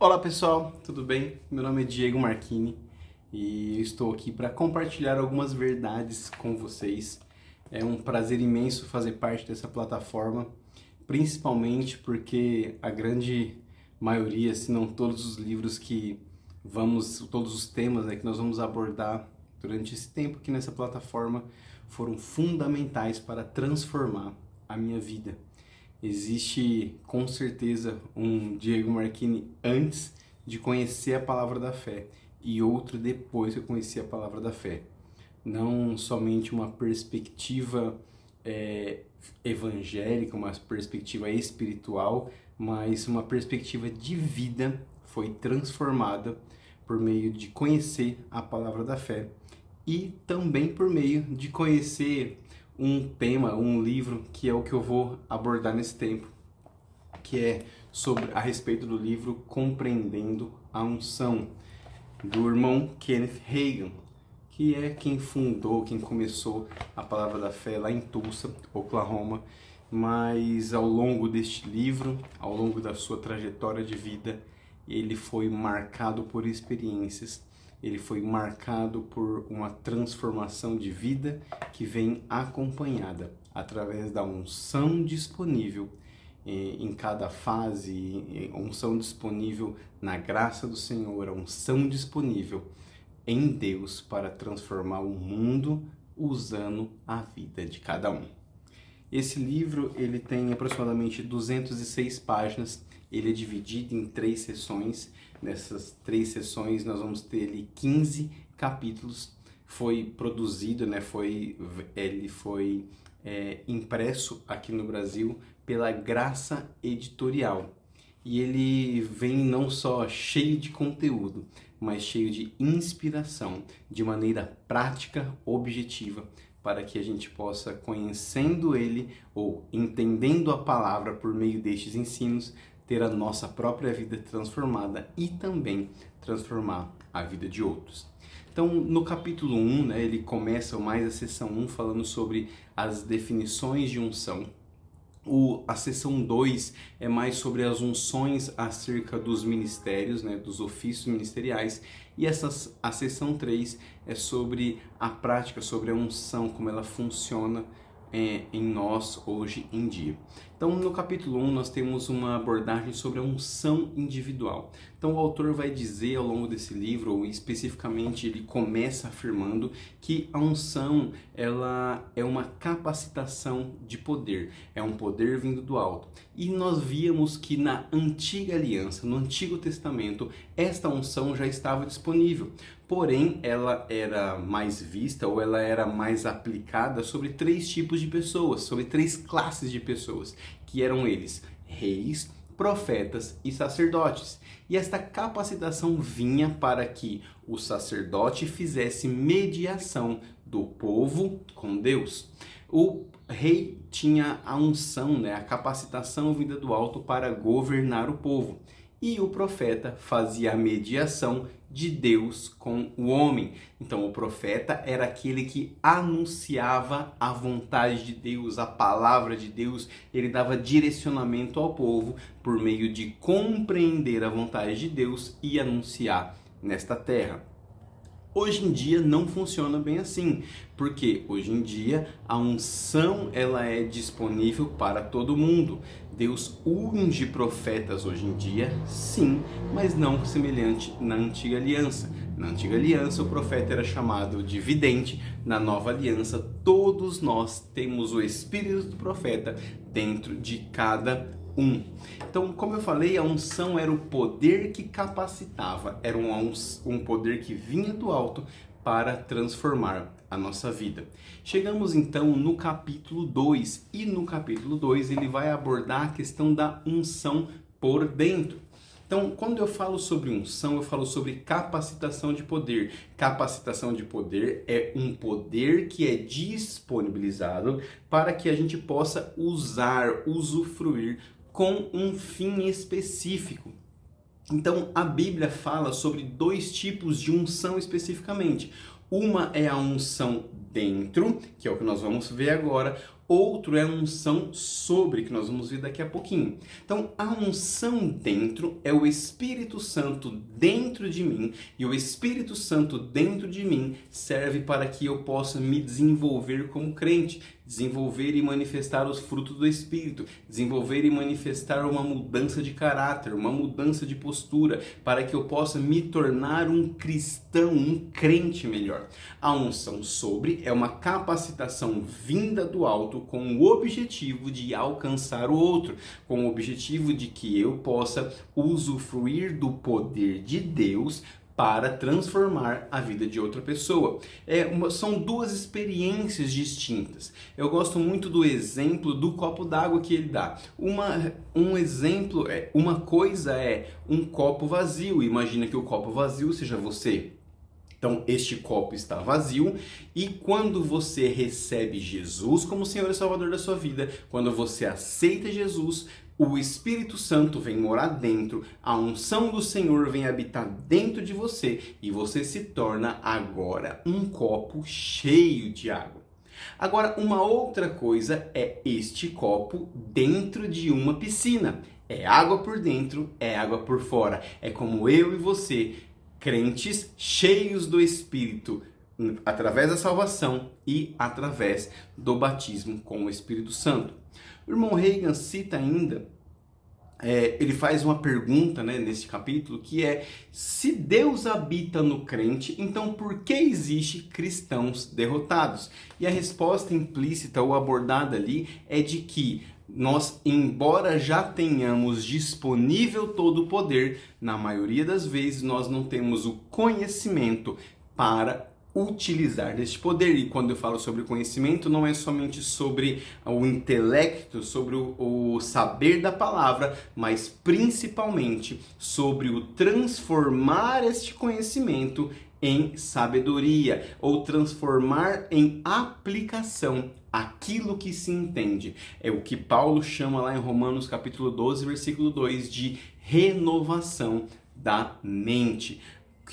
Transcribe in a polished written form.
Olá pessoal, tudo bem? Meu nome é Diego Marchini e eu estou aqui para compartilhar algumas verdades com vocês. É um prazer imenso fazer parte dessa plataforma, principalmente porque a grande maioria, se não todos os livros todos os temas, que nós vamos abordar durante esse tempo aqui nessa plataforma foram fundamentais para transformar a minha vida. Existe com certeza um Diego Marchini antes de conhecer a palavra da fé e outro depois que eu conheci a palavra da fé. Não somente uma perspectiva evangélica, uma perspectiva espiritual, mas uma perspectiva de vida foi transformada por meio de conhecer a palavra da fé e também por meio de conhecer um tema, um livro, que é o que eu vou abordar nesse tempo, que é a respeito do livro Compreendendo a Unção, do irmão Kenneth Hagin, que é quem começou a Palavra da Fé lá em Tulsa, Oklahoma, mas ao longo deste livro, ao longo da sua trajetória de vida, ele foi marcado por experiências. Ele foi marcado por uma transformação de vida que vem acompanhada através da unção disponível em cada fase, a unção disponível na graça do Senhor, a unção disponível em Deus para transformar o mundo usando a vida de cada um. Esse livro ele tem aproximadamente 206 páginas, ele é dividido em 3 sessões. Nessas 3 sessões nós vamos ter ali 15 capítulos. Foi produzido, ele foi impresso aqui no Brasil pela Graça Editorial. E ele vem não só cheio de conteúdo, mas cheio de inspiração, de maneira prática, objetiva, para que a gente possa, conhecendo ele ou entendendo a palavra por meio destes ensinos, ter a nossa própria vida transformada e também transformar a vida de outros. Então, no capítulo 1, ele começa mais a seção 1 falando sobre as definições de unção. A seção 2 é mais sobre as unções acerca dos ministérios, dos ofícios ministeriais. E a seção 3 é sobre a prática, sobre a unção, como ela funciona em nós hoje em dia. Então, no capítulo 1, nós temos uma abordagem sobre a unção individual. Então, o autor vai dizer ao longo desse livro, ou especificamente ele começa afirmando que a unção ela é uma capacitação de poder, é um poder vindo do alto. E nós víamos que na antiga aliança, no Antigo Testamento, esta unção já estava disponível. Porém, ela era mais vista ou ela era mais aplicada sobre 3 tipos de pessoas, sobre 3 classes de pessoas, que eram eles: reis, profetas e sacerdotes. E esta capacitação vinha para que o sacerdote fizesse mediação do povo com Deus. O rei tinha a unção, a capacitação vinda do alto para governar o povo. E o profeta fazia a mediação de Deus com o homem. Então o profeta era aquele que anunciava a vontade de Deus, a palavra de Deus. Ele dava direcionamento ao povo por meio de compreender a vontade de Deus e anunciar nesta terra. Hoje em dia não funciona bem assim, porque hoje em dia a unção ela é disponível para todo mundo. Deus unge profetas hoje em dia, sim, mas não semelhante na antiga aliança. Na antiga aliança o profeta era chamado de vidente, na nova aliança todos nós temos o espírito do profeta dentro de cada um. Então, como eu falei, a unção era o poder que capacitava, era um poder que vinha do alto para transformar a nossa vida. Chegamos então no capítulo 2, e no capítulo 2 ele vai abordar a questão da unção por dentro. Então, quando eu falo sobre unção, eu falo sobre capacitação de poder. Capacitação de poder é um poder que é disponibilizado para que a gente possa usufruir com um fim específico. Então, a Bíblia fala sobre 2 tipos de unção especificamente. Uma é a unção dentro, que é o que nós vamos ver agora. Outro é a unção sobre, que nós vamos ver daqui a pouquinho. Então, a unção dentro é o Espírito Santo dentro de mim, e o Espírito Santo dentro de mim serve para que eu possa me desenvolver como crente, desenvolver e manifestar os frutos do Espírito, desenvolver e manifestar uma mudança de caráter, uma mudança de postura, para que eu possa me tornar um cristão, um crente melhor. A unção sobre é uma capacitação vinda do alto com o objetivo de alcançar o outro, com o objetivo de que eu possa usufruir do poder de Deus para transformar a vida de outra pessoa. São duas experiências distintas. Eu gosto muito do exemplo do copo d'água que ele dá. Um exemplo uma coisa é um copo vazio. Imagina que o copo vazio seja você. Então, este copo está vazio, e quando você recebe Jesus como Senhor e Salvador da sua vida, quando você aceita Jesus, o Espírito Santo vem morar dentro, a unção do Senhor vem habitar dentro de você, e você se torna agora um copo cheio de água. Agora, uma outra coisa é este copo dentro de uma piscina. É água por dentro, é água por fora. É como eu e você, crentes cheios do Espírito, através da salvação e através do batismo com o Espírito Santo. O irmão Reagan cita ainda, ele faz uma pergunta, nesse capítulo, que é: se Deus habita no crente, então por que existe cristãos derrotados? E a resposta implícita ou abordada ali é de que nós, embora já tenhamos disponível todo o poder, na maioria das vezes nós não temos o conhecimento para utilizar deste poder. E quando eu falo sobre conhecimento, não é somente sobre o intelecto, sobre o saber da palavra, mas principalmente sobre o transformar este conhecimento em sabedoria, ou transformar em aplicação aquilo que se entende. É o que Paulo chama lá em Romanos capítulo 12, versículo 2, de renovação da mente.